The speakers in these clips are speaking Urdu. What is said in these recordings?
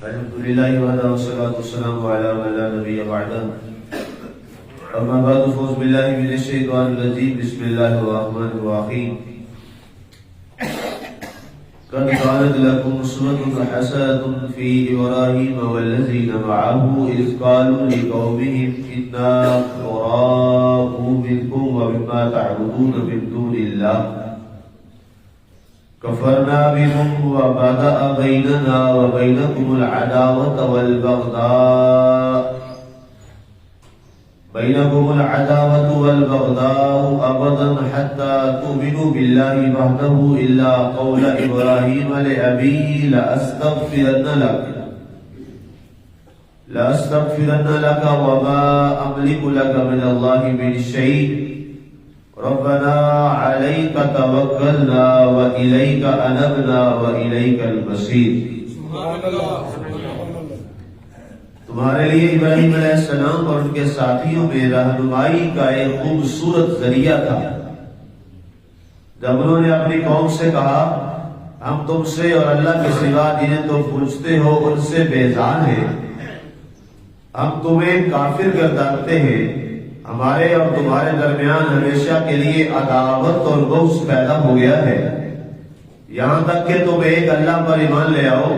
الحمد لله وحده والصلاة والسلام على من لا نبي بعده. أما بعد فأعوذ بالله من الشيطان الرجيم. بسم الله الرحمن الرحيم. قد كانت لكم أسوة حسنة في إبراهيم والذين معه إذ قالوا لقومهم إنا براء منكم ومما تعبدون من دون الله كفرنا بكم وبدأ بيننا وبينكم العداوة والبغضاء أبدا حتى تؤمنوا بالله وحده إلا قول إبراهيم لأبيه لأستغفرن لك وما أملك لك من الله من شيء ربنا عليك توكلنا وإليك أنبنا وإليك المصير. تمہارے لیے ابراہیم علیہ السلام اور ان کے ساتھیوں میں رہنمائی کا ایک خوبصورت ذریعہ تھا. جب انہوں نے اپنی قوم سے کہا ہم تم سے اور اللہ کے سوا جنہیں تم پوجتے ہو ان سے بیزار ہیں, ہم تمہیں کافر گردانتے ہیں, ہمارے اور تمہارے درمیان ہمیشہ کے لیے عداوت اور بغض پیدا ہو گیا ہے, یہاں تک کہ تم ایک اللہ پر ایمان لے آؤ.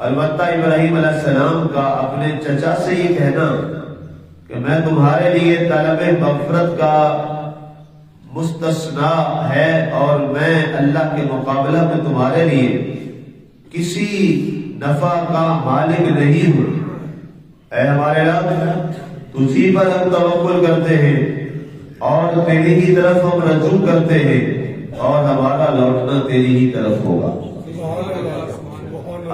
البتہ ابراہیم علیہ السلام کا اپنے چچا سے یہ کہنا کہ میں تمہارے لیے طلب مغفرت کا مستثنا ہے اور میں اللہ کے مقابلہ میں تمہارے لیے کسی نفع کا مالک نہیں ہوں. اے ہمارے رب, تجھی پر ہم توکل کرتے ہیں اور تیری ہی طرف ہم رجوع کرتے ہیں اور ہمارا لوٹنا تیری ہی طرف ہوگا.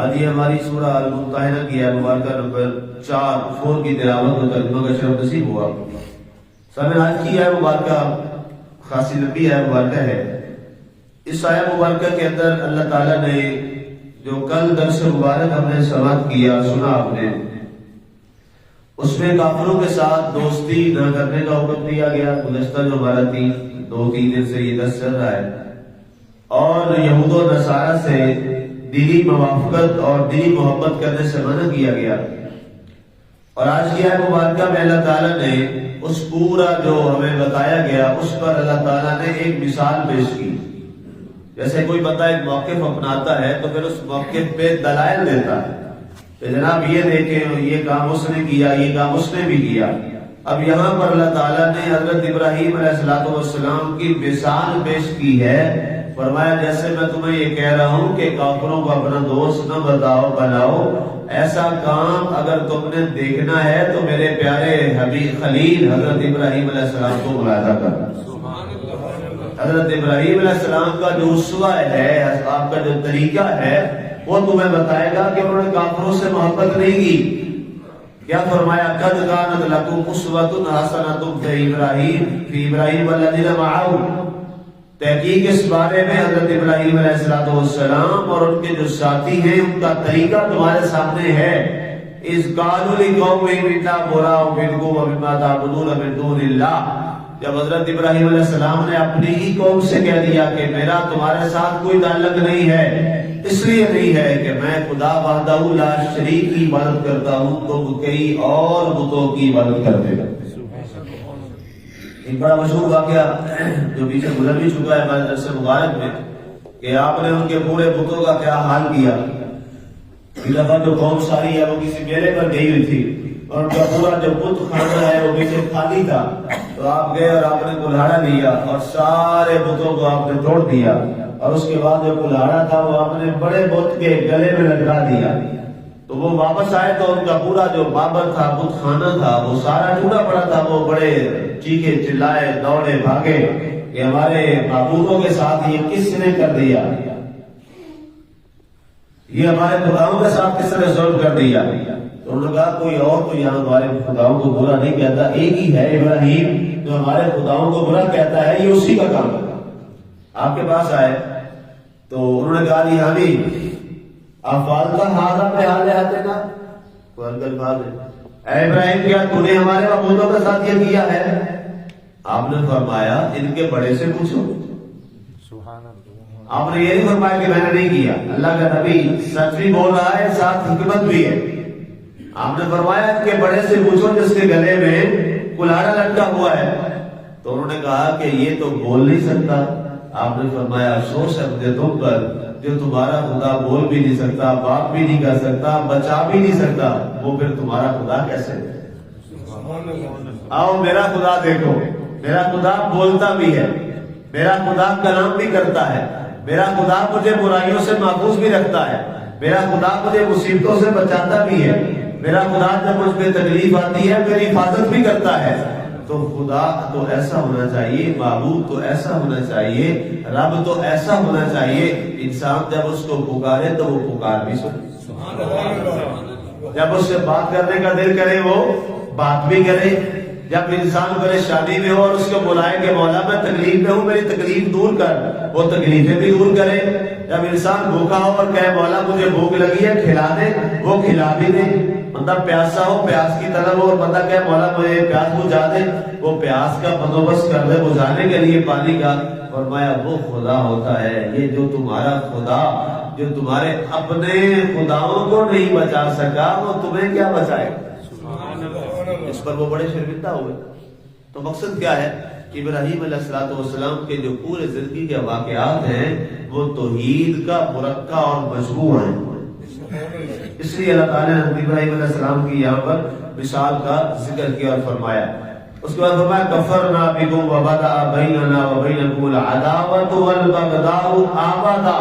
آج یہ ہماری سورہ الممتحنہ کی آیت مبارکہ نمبر 4 کی تلاوت و ترجمہ کا شرف نصیب ہوا. سامنے آج کی آیت مبارکہ خاصی لمبی آیت مبارکہ ہے. اس آیت مبارکہ کے اندر اللہ تعالیٰ نے جو کل درس مبارک ہم نے سماعت کیا سنا آپ نے, اس میں کافروں کے ساتھ دوستی نہ کرنے کا حکم دیا گیا. گزشتہ جو ہمارا 2-3 دن سے یہ درس چل رہا ہے, اور یہود و نصارہ سے دلی موافقت اور دلی محبت کرنے سے منع کیا گیا. اور آج کی آیت مبارکہ میں اللہ تعالیٰ نے اس پورا جو ہمیں بتایا گیا اس پر اللہ تعالیٰ نے ایک مثال پیش کی. جیسے کوئی بندہ ایک موقف اپناتا ہے تو پھر اس موقف پہ دلائل دیتا ہے کہ جناب یہ دیکھیں یہ کام اس نے کیا, یہ کام اس نے بھی کیا. اب یہاں پر اللہ تعالیٰ نے حضرت ابراہیم علیہ السلام کی مثال پیش کی ہے. فرمایا جیسے میں تمہیں یہ کہہ رہا ہوں کہ کافروں کو اپنا دوست نہ بناؤ, ایسا کام اگر تم نے دیکھنا ہے تو میرے پیارے حبیب خلیل حضرت ابراہیم علیہ السلام کو ملاحظہ کرنا. حضرت ابراہیم علیہ السلام کا جو اسوہ ہے, آپ کا جو طریقہ ہے, وہ تمہیں بتائے گا کہ انہوں نے کافروں سے محبت نہیں کی. کیا فرمایا, قد کانت لکم اسوۃ حسنۃ فی ابراہیم والذین معہ. تحقیق اس بارے میں حضرت ابراہیم علیہ السلام اور ان کے جو ساتھی ہیں ان کا طریقہ تمہارے سامنے ہے. اذ قالوا لقومهم انا براء منکم ومما تعبدون من دون اللہ. جب حضرت ابراہیم علیہ السلام نے اپنی ہی قوم سے کہہ دیا کہ میرا تمہارے ساتھ کوئی تعلق نہیں ہے, اس لیے نہیں ہے کہ میں خدا وحدہ لا شریک کی عبادت کرتا ہوں, تم کئی اور بتوں کی عبادت کرتے ہو. ایک بڑا مشہور واقعہ جو پیچھے گزر بھی چکا ہے ہمارے درس مبارک میں کہ آپ نے ان کے پورے بتوں کا کیا حال کیا. ایک دفعہ جو قوم ساری ہے وہ کسی میلے پر گئی ہوئی تھی اور ان کا پورا جو بت خانہ ہے وہ پیچھے خالی تھا, تو آپ گئے اور آپ نے کلہاڑا لیا اور سارے بتوں کو آپ نے توڑ دیا, اور اس کے بعد جو کلہاڑا تھا وہ آپ نے بڑے بت کے گلے میں لٹکا دیا. تو وہ واپس آئے تو ان کا پورا جو بابر تھا, بت خانہ تھا, وہ سارا ٹوٹا پڑا تھا. وہ بڑے چیخے چلائے, دوڑے بھاگے کہ ہمارے معبودوں کے ساتھ یہ کس نے کر دیا, یہ ہمارے خداؤں کے ساتھ کس نے ظلم کر دیا. تو انہوں نے کہا کوئی اور تو یہاں ہمارے خداؤں کو برا نہیں کہتا, ایک ہی ہے ابراہیم جو ہمارے خداؤں کو برا کہتا ہے, یہ اسی کا کام ہے. آپ کے پاس آئے تو انہوں نے کہا جی ہاں بھی افعالتا ھذا بآلہتنا, اے ابراہیم کیا تو نے ہمارے معبودوں کے ساتھ یہ کیا ہے؟ آپ نے فرمایا ان کے بڑے سے پوچھو. آپ نے یہ نہیں فرمایا کہ میں نے نہیں کیا. اللہ کا نبی سچ بھی بول رہا ہے، ساتھ حکمت بھی ہے. آپ نے فرمایا کہ بڑے سے پوچھو جس کے گلے میں کلاڑا لٹکا ہوا ہے. تو انہوں نے کہا کہ یہ تو بول نہیں سکتا. آپ نے فرمایا افسوس ہے مجھے تم پر، جو تمہارا خدا بول بھی نہیں سکتا، بات بھی نہیں کر سکتا، بچا بھی نہیں سکتا، وہ پھر تمہارا خدا کیسے ہے؟ آؤ میرا خدا دیکھو، میرا خدا بولتا بھی ہے، میرا خدا کلام بھی کرتا ہے، میرا خدا مجھے برائیوں سے محفوظ بھی رکھتا ہے، میرا خدا مجھے مصیبتوں سے بچاتا بھی ہے، میرا خدا جب مجھ پہ تکلیف آتی ہے میری حفاظت بھی کرتا ہے. تو خدا تو ایسا ہونا چاہیے، معبود تو ایسا ہونا چاہیے، رب تو ایسا ہونا چاہیے، انسان جب اس کو پکارے تو وہ پکار بھی سنے، جب اس سے بات کرنے کا دل کرے وہ بات بھی کرے، جب انسان پریشانی میں ہو اور اس کو بلائے کہ مولا میں تکلیف میں ہوں میری تکلیف دور کر، وہ تکلیفیں بھی دور کرے. جب انسان بھوکا ہو اور کہے مولا مجھے بھوک لگی ہے کھلا دے، وہ کھلا بھی دے. بندہ پیاسا ہو، پیاس کی طلب ہو اور بندہ کہے مولا مجھے پیاس بجھا دے، وہ پیاس کا بندوبست کر دے بجھانے کے لیے پانی کا. فرمایا وہ خدا ہوتا ہے. یہ جو تمہارا خدا جو تمہارے اپنے خداؤں کو نہیں بچا سکا وہ تمہیں کیا بچائے؟ اس پر وہ بڑے شرمندہ ہوئے. تو مقصد کیا ہے؟ ابراہیم علیہ السلام کے جو پورے زندگی کے واقعات ہیں وہ توحید کا مرکب اور مجموع ہیں. اس لیے اللہ تعالیٰ نے ابراہیم علیہ السلام کی یہاں پر مثال کا ذکر کیا اور فرمایا. اس کے بعد فرمایا کفرنا بکم وبدأ بیننا وبینکم العداوۃ والبغضاء ابدا.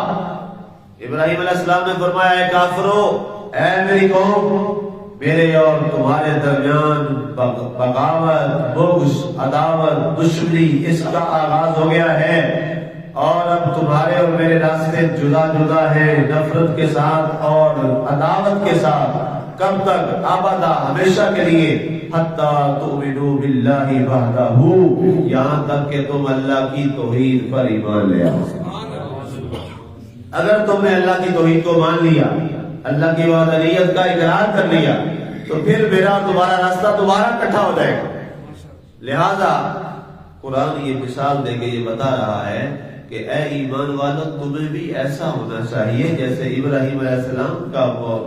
ابراہیم علیہ السلام نے فرمایا اے کافرو، اے میری قوم، میرے اور تمہارے درمیان بغاوت، بغض، عداوت، دشمنی اس کا آغاز ہو گیا ہے، اور اب تمہارے اور میرے راستے جدا جدا ہیں، نفرت کے ساتھ اور عداوت کے ساتھ. کب تک؟ ابدا، ہمیشہ کے لیے. حتی تؤمنوا باللہ وحدہ، یہاں تک کہ تم اللہ کی توحید پر ایمان لے آؤ. اگر تم نے اللہ کی توحید کو مان لیا، اللہ کی وحدانیت کا اقرار کر لیا، تو پھر میرا تمہارا راستہ دوبارہ اکٹھا ہو جائے گا. لہذا قرآن یہ مثال دے کے یہ بتا رہا ہے کہ اے ایمان والو تمہیں بھی ایسا ہونا چاہیے جیسے ابراہیم علیہ السلام کا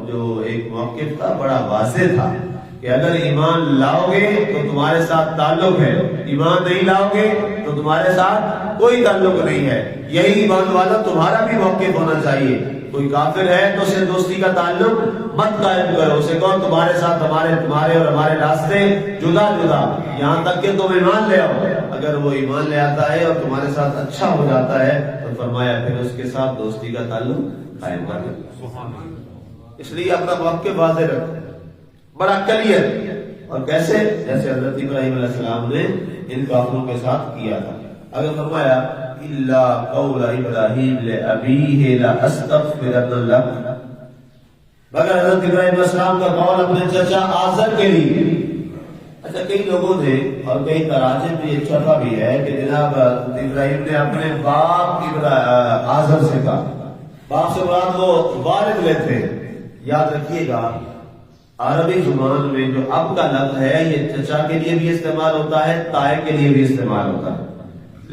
جو ایک موقف تھا بڑا واضح تھا کہ اگر ایمان لاؤ گے تو تمہارے ساتھ تعلق ہے، ایمان نہیں لاؤ گے تو تمہارے ساتھ کوئی تعلق نہیں ہے. یہی ایمان والا تمہارا بھی موقف ہونا چاہیے. کوئی کافر ہے تو اسے دوستی کا تعلق مت قائم کرو، اسے کہو تمہارے ساتھ تمہارے اور ہمارے راستے جدا جدا، یہاں تک کہ تم ایمان لے آؤ. اگر وہ ایمان لے آتا ہے اور تمہارے ساتھ اچھا ہو جاتا ہے تو فرمایا پھر اس کے ساتھ دوستی کا تعلق قائم کر دو. اس لیے اپنا موقف واضح رکھو، بڑا کلیئر. اور کیسے؟ جیسے حضرت ابراہیم علیہ السلام نے ان کافروں کے ساتھ کیا تھا. اگر فرمایا الا قول ابراہیم لابیہ لاستغفرن لک، مگر حضرت ابراہیم علیہ السلام کا قول اپنے چچا آزر کے لیے. اچھا کئی لوگوں نے اور کئی تراجم میں یہ چھپا بھی ہے کہ جناب ابراہیم نے اپنے باپ آزر سے کہا. باپ سے مراد وہ والد لیتے. یاد رکھیے گا عربی زبان میں جو اب کا لفظ ہے یہ چچا کے لیے بھی استعمال ہوتا ہے، تائے کے لیے بھی استعمال ہوتا ہے،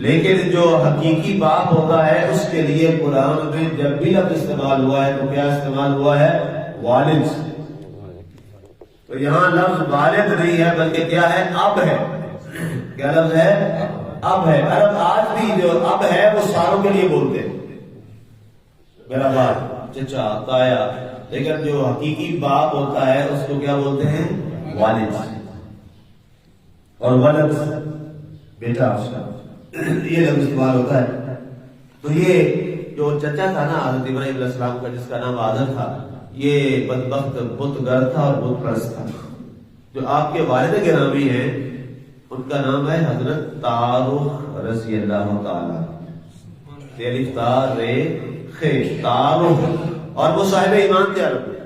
لیکن جو حقیقی باپ ہوتا ہے اس کے لیے قرآن میں جب بھی لفظ استعمال ہوا ہے تو کیا استعمال ہوا ہے؟ والد. تو یہاں لفظ والد نہیں ہے بلکہ کیا ہے؟ اب ہے. کیا لفظ ہے؟ اب ہے. عرب آج بھی جو اب ہے وہ ساروں کے لیے بولتے ہیں، میرا باپ، چچا، تایا. لیکن جو حقیقی باپ ہوتا ہے اس کو کیا بولتے ہیں؟ والد. اور ولد بیٹا اس کا، یہ لفظ استعمال ہوتا ہے. تو یہ جو چچا تھا نا حضرت ابراہیم علیہ السلام کا جس کا نام آزر تھا، یہ بدبخت بت گر تھا اور بت پرست تھا. جو آپ کے والد گرامی ہیں ان کا نام ہے حضرت تارخ رضی اللہ تعالی. الف تار رے خ تارخ. اور وہ صاحب ایمان تھے عرب میں،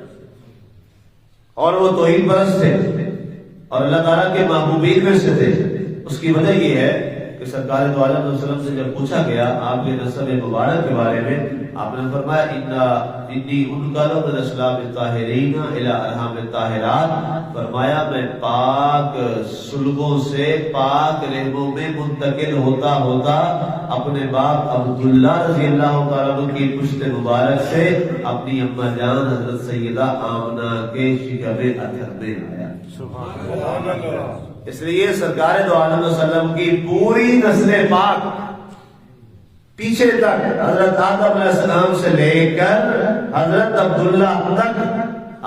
اور وہ توحید پرست تھے اور اللہ تعالیٰ کے محبوبین میں سے تھے. اس کی وجہ یہ ہے کہ سرکار دو عالم صلی اللہ علیہ وسلم سے جب پوچھا گیا آپ کے نسب مبارک کے بارے میں آپ نے فرمایا انی انقلب من اسلام الطاہرین الی ارحام الطاہرات، فرمایا میں پاک سلبوں سے پاک رحموں میں منتقل ہوتا ہوتا اپنے باپ عبداللہ رضی اللہ تعالیٰ عنہ کی پشت مبارک سے اپنی اماں جان حضرت سیدہ آمنہ کے شکم اطہر میں آیا۔ سبحان اللہ۔ اس لیے سرکار دو عالم وسلم کی پوری نسل پاک پیچھے تک حضرت آدم علیہ السلام سے لے کر حضرت عبداللہ تک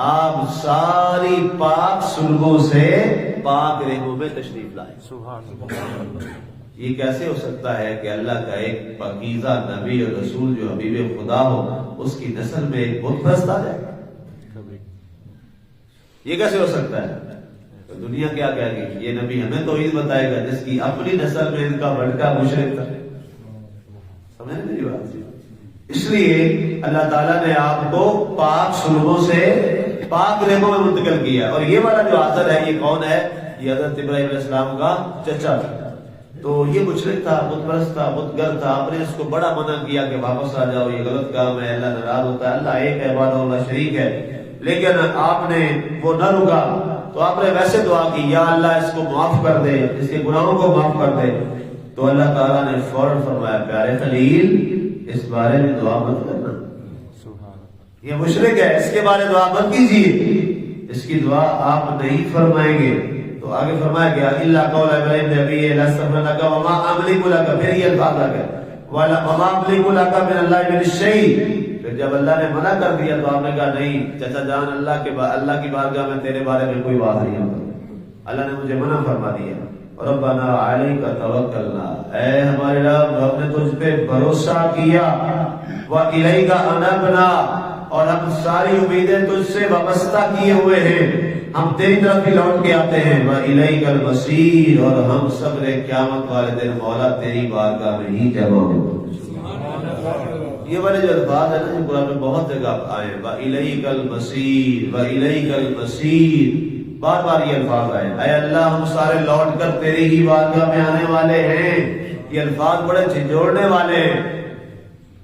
آپ ساری پاک سلبوں سے پاک رحموں میں تشریف لائے۔ سبحان اللہ۔ یہ کیسے ہو سکتا ہے کہ اللہ کا ایک پاکیزہ نبی اور رسول جو حبیب خدا ہو، اس کی نسل میں ایک بت پرست آ جائے؟ یہ کیسے ہو سکتا ہے؟ تو دنیا کیا کہے گی؟ یہ نبی ہمیں توحید بتائے گا جس کی اپنی نسل میں ان کا بڑکا مشرک تھا۔ سمجھ میری بات؟ اس لیے اللہ تعالیٰ نے آپ کو پاک سلبوں سے پاک رحموں میں منتقل کیا۔ اور یہ والا جو آزر ہے یہ کون ہے؟ یہ حضرت ابراہیم علیہ السلام کا چچا تھا۔ تو یہ مشرک تھا، بت پرست تھا، بت گر تھا۔ آپ نے اس کو بڑا منع کیا کہ واپس آ جاؤ، یہ غلط کام ہے، اللہ ناراض ہوتا ہے، اللہ ایک ہے، وحدہ لا شریک ہے۔ لیکن آپ نے وہ نہ رکا تو آپ نے ویسے دعا کی، یا اللہ اس کو معاف کر دے، اس کے گناہوں کو معاف کر دے۔ تو اللہ تعالیٰ نے فوراً فرمایا، پیارے خلیل اس بارے میں دعا مت کرنا، یہ مشرک ہے، اس کے بارے دعا مت کیجیے، اس کی دعا آپ نہیں فرمائیں گے۔ تو آگے فرمایا گیا الا قول ابراہیم نبی لاستغفر لك وما املك لك، پھر یہ الفاظ آ گئے وما املك لك من اللہ من شيء۔ پھر جب اللہ نے منع کر دیا تو آپ نے کہا نہیں چچا جان، اللہ کی بارگاہ میں تیرے بارے میں کوئی بات نہیں ہوتی، اللہ نے مجھے منع فرما دیا۔ ربنا علیک توکلنا، اے ہمارے رب ہم نے تجھ پہ بھروسہ کیا، والیک انبنا، اور ہم ساری امیدیں تجھ سے وابستہ کیے ہوئے ہیں، ہم تیری طرف ہی لوٹ کے آتے ہیں، والیک المصیر، اور ہم سب نے قیامت والے دن مولا تیری بارگاہ میں ہی جمع ہوں۔ یہ والے جو الفاظ ہیں نا جو قرآن میں بہت جگہ آئے ہیں، والیک المصیر، والیک المصیر، بار بار یہ الفاظ آئے، اے اللہ ہم سارے لوٹ کر تیری ہی بارگاہ میں آنے والے ہیں۔ یہ الفاظ بڑے جھنجھوڑنے والے ہیں۔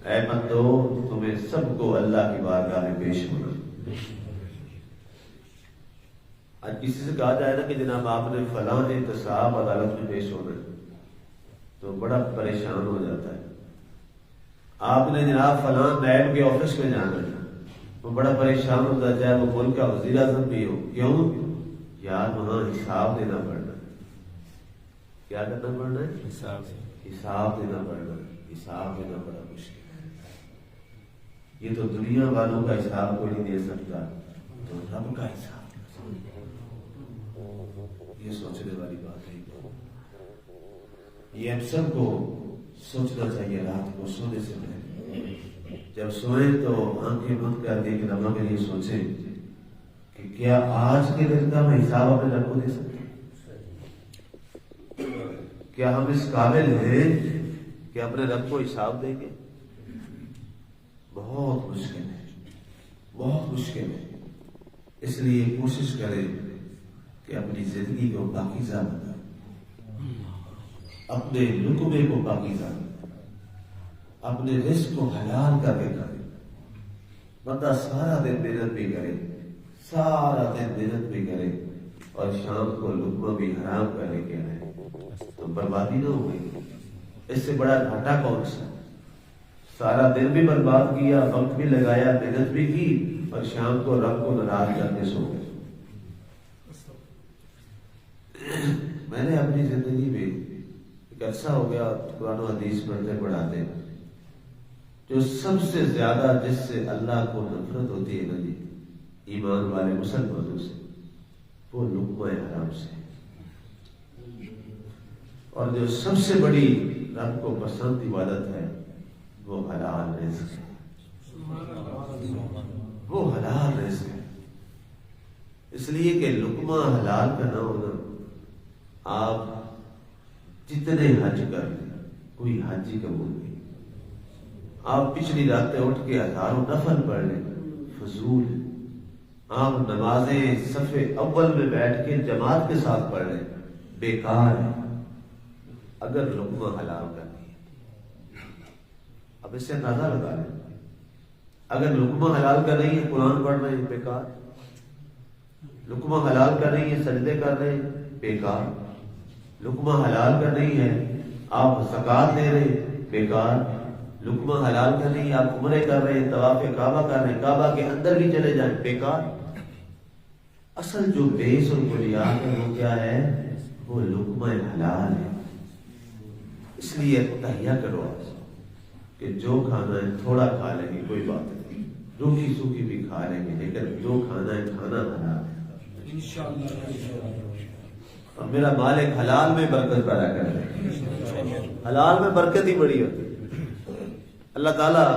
اے بندو تمہیں سب کو اللہ کی بارگاہ میں پیش ہونا۔ آج کسی سے کہا جائے نا کہ جناب آپ نے فلاں احتساب عدالت میں پیش ہونا ہے تو بڑا پریشان ہو جاتا ہے۔ آپ نے جناب فلاں نیب کے آفس میں جانا ہے وہ بڑا پریشان ہوتا ہے، چاہے وہ ملک کا وزیر اعظم بھی ہو۔ کیوں؟ یار وہاں حساب دینا پڑنا ہے۔ کیا کرنا پڑنا ہے؟ حساب دینا پڑنا ہے۔ حساب دینا بڑا مشکل ہے۔ یہ تو دنیا والوں کا حساب کوئی نہیں دے سکتا، تو رب کا حساب یہ سوچنے والی بات ہے۔ یہ ہم سب کو سوچنا چاہیے رات کو سونے سے پہلے، جب سوئیں تو آنکھیں بند کر کے رب کے لیے سوچیں کہ کیا آج کے دن کا میں حساب اپنے رب کو دے سکتا ہوں؟ کیا ہم اس قابل ہیں کہ اپنے رب کو حساب دیں گے؟ بہت مشکل ہے، بہت مشکل ہے۔ اس لیے کوشش کریں کہ اپنی زندگی کو پاکیزہ بنائیں، اپنے لقمے کو پاکیزہ بنائیں، اپنے رزق کو حلال کر کے کریں۔ بندہ سارا دن محنت بھی کرے، سارا دن محنت بھی کرے اور شام کو لقمہ بھی حرام کر کے آئے تو بربادی نہ ہو گئی؟ اس سے بڑا گھاٹا کون سا؟ سارا دن بھی برباد کیا، وقت بھی لگایا، محنت بھی کی اور شام کو رب کو ناراض کر کے سو گئے۔ میں نے اپنی زندگی میں ایک عرصہ ہو گیا قرآن و حدیث پڑھتے پڑھاتے، جو سب سے زیادہ جس سے اللہ کو نفرت ہوتی ہے نا جی ایمان والے مسلمانوں سے، وہ لقمہ حرام سے، اور جو سب سے بڑی رب کو پسند عبادت ہے وہ حلال رزق ہے، وہ حلال رزق ہے۔ اس لیے کہ لقمہ حلال کا نہ ہونا، آپ جتنے حج کر لیں کوئی حج ہی قبول نہیں، آپ پچھلی راتیں اٹھ کے ہزاروں نفل پڑھ لیں فضول ہے، آپ نمازیں صف اول میں بیٹھ کے جماعت کے ساتھ پڑھ لیں بیکار ہے، اگر لقمہ حلال کرنی ہے۔ اب اس سے اندازہ لگا لیں اگر لقمہ حلال کر رہی ہے قرآن پڑھ رہے ہیں بیکار، لقمہ حلال کر رہی ہے سجدے کر رہے ہیں بیکار، لقمہ حلال کر رہی ہے آپ زکوٰۃ دے رہے ہیں بیکار، لقمہ حلال کر رہی ہے آپ عمرے کر رہے ہیں طواف کعبہ کر رہے ہیں کعبہ کے اندر بھی چلے جائیں بیکار۔ اصل جو بیس اور بنیاد ہے وہ کیا ہے؟ وہ لقمہ حلال ہے۔ اس لیے تہیہ کرو کہ جو کھانا ہے تھوڑا کھا لیں گے کوئی بات نہیں، روکھی سوکھی بھی کھا لیں گے، لیکن جو کھانا ہے کھانا حلال ہے انشاءاللہ۔ اور میرا مالک حلال میں برکت پیدا کر رہے ہیں، حلال میں برکت ہی بڑی ہوتی ہے۔ اللہ تعالیٰ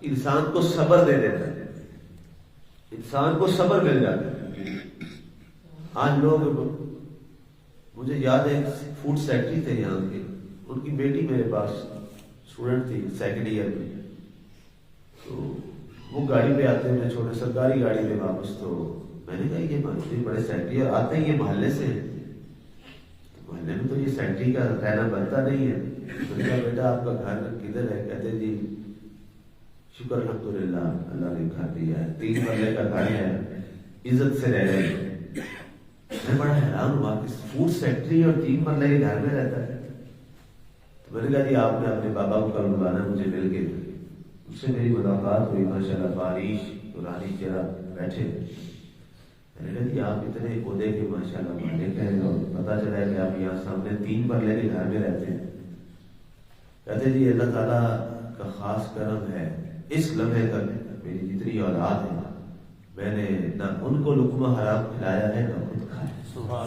انسان کو صبر دے دیتا ہے، انسان کو صبر مل جاتا ہے۔ آج لوگ، مجھے یاد ہے فوڈ سیکٹری تھے یہاں کے، ان کی بیٹی میرے پاس اسٹوڈنٹ تھی سیکنڈ ایئر میں، تو وہ گاڑی پہ آتے ہیں چھوٹے سرکاری گاڑی میں واپس، تو میں نے کہا یہ بڑے سیکٹری اور آتے ہیں یہ محلے سے ہیں، محلے میں تو یہ سیکٹری کا رہنا بنتا نہیں ہے۔ تو کہا بیٹا آپ کا گھر کدھر ہے؟ کہتے جی شکر الحمدللہ اللہ نے گھر دیا ہے، 3 مرلے کا گھر ہے، عزت سے رہ رہے ہیں۔ میں بڑا حیران ہوا کہ فوڈ سیکٹری اور 3 مرلے کے گھر میں رہتا ہے۔ تو میں نے کہا جی آپ نے اپنے بابا کو کل بلانا، مجھے مل کے اس سے میری ملاقات ہوئی، ماشاءاللہ بارش پرانی چہرہ بیٹھے، میں نے کہا جی آپ اتنے عہدے کے ماشاءاللہ مالک ہیں اور پتہ چلا ہے کہ آپ یہاں سامنے 3 مرلے کے گھر میں رہتے ہیں۔ کہتے جی اللہ تعالیٰ کا خاص کرم ہے، اس لمحے تک میری جتنی اولاد ہے میں نے نہ ان کو لقمہ حرام کھلایا ہے نہ خود کھایا،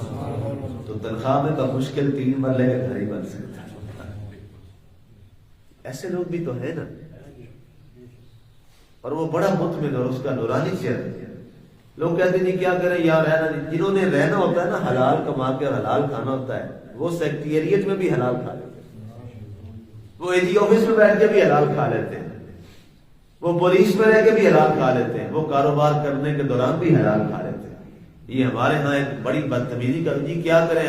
تو تنخواہ میں تو مشکل 3 مرلے کا گھر ہی بن سکتا ہے۔ ایسے لوگ بھی تو ہیں نا، اور وہ بڑا مطمئن اور اس کا نورانی چہرہ۔ لوگ کہتے ہیں جی کیا کریں یار، رہنا نہیں، جنہوں نے رہنا ہوتا ہے نا حلال کما کے اور حلال کھانا ہوتا ہے، وہ سیکٹریٹ میں بھی حلال کھا لیتے ہیں، وہ اے جی آفس میں بیٹھ کے بھی حلال کھا لیتے ہیں، وہ پولیس میں رہ کے بھی حلال کھا لیتے ہیں، وہ کاروبار کرنے کے دوران بھی حلال کھا لیتے ہیں۔ یہ ہمارے ہاں ایک بڑی بدتمیزی کا، جی کیا کریں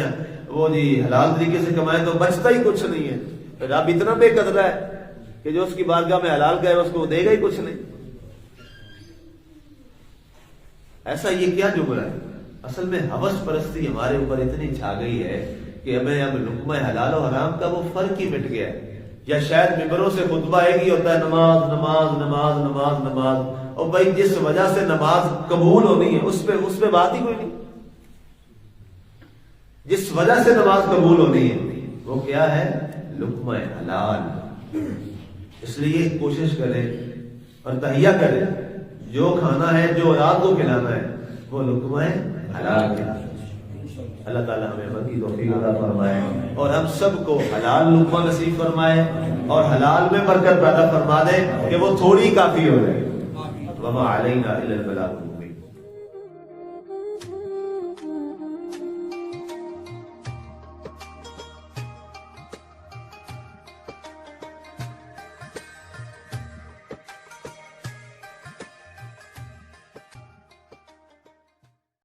وہ جی حلال طریقے سے کمائیں تو بچتا ہی کچھ نہیں ہے، رب اتنا بے قدرہ ہے کہ جو اس کی بارگاہ میں حلال گئے اس کو دے گا ہی کچھ نہیں۔ ایسا یہ کیا جملہ ہے؟ اصل میں ہوس پرستی ہمارے اوپر اتنی چھا گئی ہے کہ ہمیں اب لقمہ حلال و حرام کا وہ فرق ہی مٹ گیا ہے۔ یا شاید ممبروں سے خطبہ ایک ہی ہوتا ہے، نماز نماز نماز نماز نماز، اور بھائی جس وجہ سے نماز قبول ہونی ہے اس پہ بات ہی کوئی نہیں۔ جس وجہ سے نماز قبول ہونی ہے وہ کیا ہے؟ لقمہ حلال۔ اس لیے کوشش کریں اور تہیہ کریں، جو کھانا ہے جو اولاد کو کھلانا ہے وہ لقمہ حلال کھلانا۔ اللہ تعالیٰ ہمیں عمل کی توفیق عطا فرمائے اور ہم سب کو حلال لقمہ نصیب فرمائے اور حلال میں برکت پیدا فرما دے کہ وہ تھوڑی کافی ہو جائے۔ وما علینا الا البلاغ۔